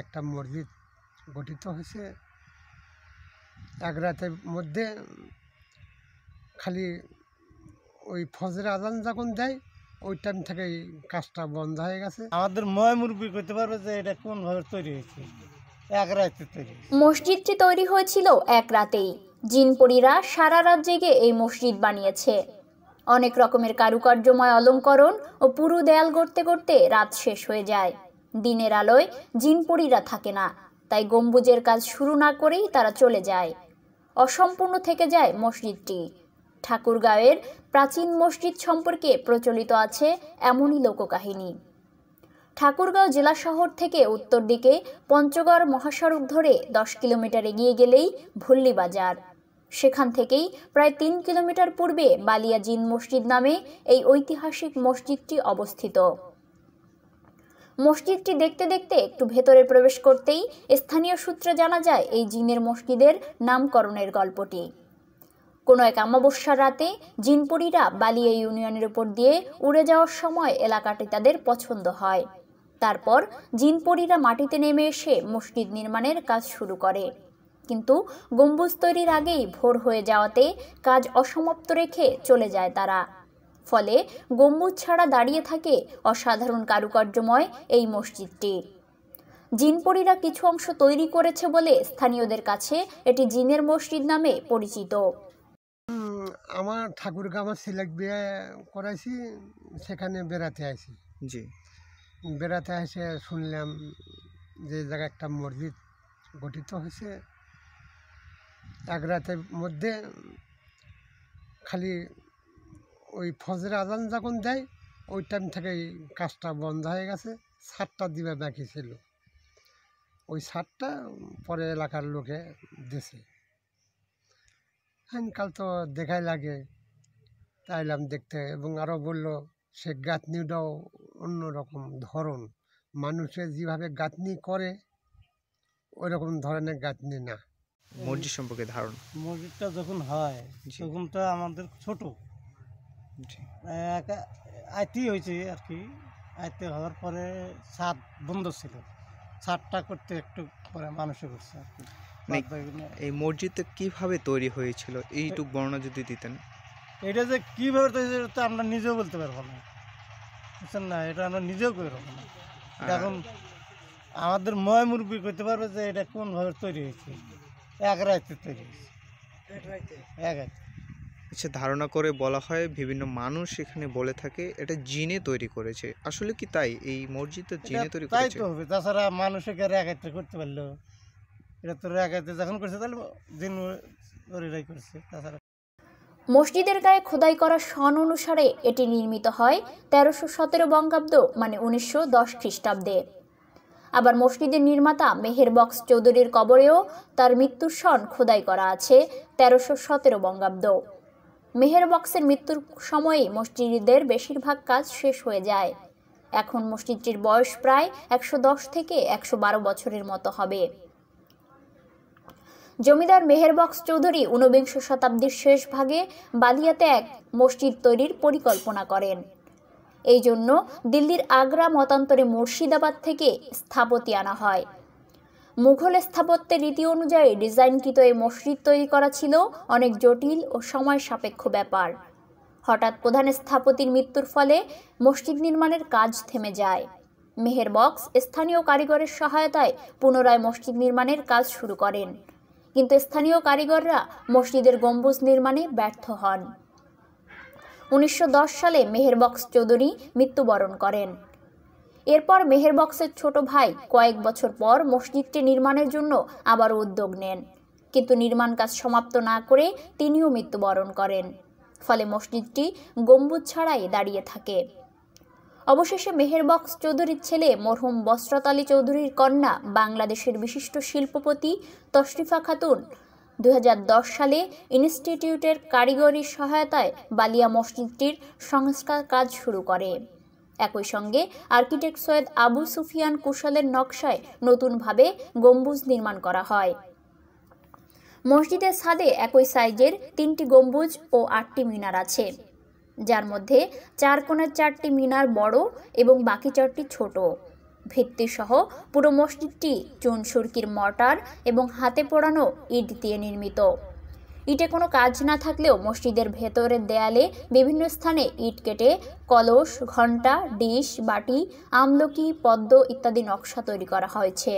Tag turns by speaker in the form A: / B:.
A: একটা মসজিদ গঠিত হয়েছে এক রাতের মধ্যে। খালি ওই ফজরের আজান যখন দেয় ওই টাইম থেকেই কাজটা বন্ধ হয়ে গেছে।
B: আমাদের ময় মুরব্বী করতে পারবে যে এটা কোনভাবে তৈরি হয়েছে। এক রাতে তৈরি
C: মসজিদটি তৈরি হয়েছিল এক রাতেই। জিনপরীরা সারা রাত জেগে এই মসজিদ বানিয়েছে। অনেক রকমের কারুকার্যময় অলঙ্করণ ও পুরু দেয়াল গড়তে গড়তে রাত শেষ হয়ে যায়। দিনের আলোয় জিনপরীরা থাকে না, তাই গম্বুজের কাজ শুরু না করেই তারা চলে যায়। অসম্পূর্ণ থেকে যায় মসজিদটি। ঠাকুরগাঁওয়ের প্রাচীন মসজিদ সম্পর্কে প্রচলিত আছে এমনই লোককাহিনী। ঠাকুরগাঁও জেলা শহর থেকে উত্তর দিকে পঞ্চগড় মহাসড়ক ধরে 10 কিলোমিটার এগিয়ে গেলেই ভুল্লি বাজার। সেখান থেকেই প্রায় 3 কিলোমিটার পূর্বে বালিয়া জিন মসজিদ নামে এই ঐতিহাসিক মসজিদটি অবস্থিত। মসজিদটি দেখতে দেখতে একটু ভেতরে প্রবেশ করতেই স্থানীয় সূত্রে জানা যায় এই জিনের মসজিদের নামকরণের গল্পটি। কোনো এক অমাবস্যার রাতে জিনপরীরা বালিয়া ইউনিয়নের উপর দিয়ে উড়ে যাওয়ার সময় এলাকাটি তাদের পছন্দ হয়। তারপর জিনপরীরা মাটিতে নেমে এসে মসজিদ নির্মাণের কাজ শুরু করে, কিন্তু গম্বুজ তৈরির আগেই ভোর হয়ে যাওয়াতে কাজ অসমাপ্ত রেখে চলে যায় তারা। ফলে গম্বুজ ছাড়া দাঁড়িয়ে থাকে অসাধারণ কারুকার্যময় এই মসজিদটি। জিনপরীরা কিছু অংশ তৈরি করেছে বলে স্থানীয়দের কাছে এটি জিনের মসজিদ নামে পরিচিত।
A: আমার ঠাকুরগাঁও আমার সিলেট বিয়ে করাইছি, সেখানে বেড়াতে আসি।
D: জি,
A: বেড়াতে এসে শুনলাম যে জায়গায় একটা মসজিদ গঠিত হয়েছে এক রাতের মধ্যে। খালি ওই ফজরের আজান যখন দেয় ওই টাইম থেকেই কাজটা বন্ধ হয়ে গেছে। ছাদটা দিবে বাকি ছিল, ওই ছাদটা পরে এলাকার লোকে দিছে। কাল তো দেখাই লাগে, তাইলাম দেখতে, এবং আরও বললো সে গাঁথনিটাও অন্যরকম ধরন। মানুষের যেভাবে গাঁথনি করে ওই রকম ধরনের গাঁথনি না।
D: মসজিদ সম্পর্কে ধারণা।
B: মসজিদটা যখন হয় তখন তো আমাদের ছোট আইতি হয়েছে আর কি। আইতে হওয়ার পরে ছাদ বন্ধ ছিল, ছাদটা করতে একটু পরে মানুষে করছে আর কি।
D: এই মসজিদটা কিভাবে তৈরি হয়েছিল এইটুক বর্ণনা যদি দিতেন।
B: এটা যে কীভাবে তৈরি হয়েছে তা আমরা নিজেও বলতে পারবো না, বুঝছেন না। এটা আমরা নিজেও করে পারবো না। এখন আমাদের ময় মুরব্বী করতে পারবে যে এটা কোনভাবে তৈরি হয়েছে। এক রাতে তৈরি হয়েছে, এক রাতে।
D: আচ্ছা, ধারণা করে বলা হয় বিভিন্ন মানুষ এখানে বলে থাকে এটা জিনে তৈরি করেছে, আসলে কি তাই? এই মসজিদটা জিনে তৈরি
B: তাই
D: করেছে?
B: তো হবে, তাছাড়া মানুষকে একাত্রে করতে পারলো। এটা তো একাত্রে যখন করছে তাহলে জিন ওরাই করছে। তাছাড়া
C: মসজিদের গায়ে খোদাই করা সন অনুসারে এটি নির্মিত হয় 1317 বঙ্গাব্দ, মানে 1910 খ্রিস্টাব্দে। আবার মসজিদের নির্মাতা মেহের বক্স চৌধুরীর কবরেও তার মৃত্যুর সন খোদাই করা আছে 1317 বঙ্গাব্দ। মেহের বক্সের মৃত্যুর সময়েই মসজিদের বেশিরভাগ কাজ শেষ হয়ে যায়। এখন মসজিদটির বয়স প্রায় 110 থেকে 112 বছরের মতো হবে। জমিদার মেহের বক্স চৌধুরী 19বিংশ শতাব্দীর শেষ ভাগে বালিয়াতে এক মসজিদ তৈরির পরিকল্পনা করেন। এই জন্য দিল্লির আগ্রা মতান্তরে মুর্শিদাবাদ থেকে স্থাপতি আনা হয়। মুঘল স্থাপত্যের রীতি অনুযায়ী ডিজাইনকৃত এই মসজিদ তৈরি করা ছিল অনেক জটিল ও সময় সাপেক্ষ ব্যাপার। হঠাৎ প্রধান স্থপতির মৃত্যুর ফলে মসজিদ নির্মাণের কাজ থেমে যায়। মেহের বক্স স্থানীয় কারিগরের সহায়তায় পুনরায় মসজিদ নির্মাণের কাজ শুরু করেন, কিন্তু স্থানীয় কারিগররা মসজিদের গম্বুজ নির্মাণে ব্যর্থ হন। 1910 সালে মেহের বক্স চৌধুরী মৃত্যুবরণ করেন। এরপর মেহের বক্সের ছোট ভাই কয়েক বছর পর মসজিদটি নির্মাণের জন্য আবার উদ্যোগ নেন, কিন্তু নির্মাণ কাজ সমাপ্ত না করে তিনিও মৃত্যুবরণ করেন। ফলে মসজিদটি গম্বুজ ছাড়াই দাঁড়িয়ে থাকে। অবশেষে মেহের বক্স চৌধুরীর ছেলে মরহুম বসরত আলী চৌধুরীর কন্যা বাংলাদেশের বিশিষ্ট শিল্পপতি তশরিফা খাতুন 2010 সালে ইনস্টিটিউটের কারিগরি সহায়তায় বালিয়া মসজিদটির সংস্কার কাজ শুরু করে। একই সঙ্গে আর্কিটেক্ট সৈয়দ আবু সুফিয়ান কুশলের নকশায় নতুনভাবে গম্বুজ নির্মাণ করা হয়। মসজিদের ছাদে একই সাইজের 3টি গম্বুজ ও 8টি মিনার আছে, যার মধ্যে 4 কোণের 4টি মিনার বড় এবং বাকি 4টি ছোট। ভিত্তিসহ পুরো মসজিদটি চুন সুরকির মর্টার এবং হাতে পোড়ানো ইট দিয়ে নির্মিত। ইটে কোনো কাজ না থাকলেও মসজিদের ভেতরের দেয়ালে বিভিন্ন স্থানে ইট কেটে কলস, ঘণ্টা, ডিশ, বাটি, আমলকি, পদ্ম ইত্যাদি নকশা তৈরি করা হয়েছে।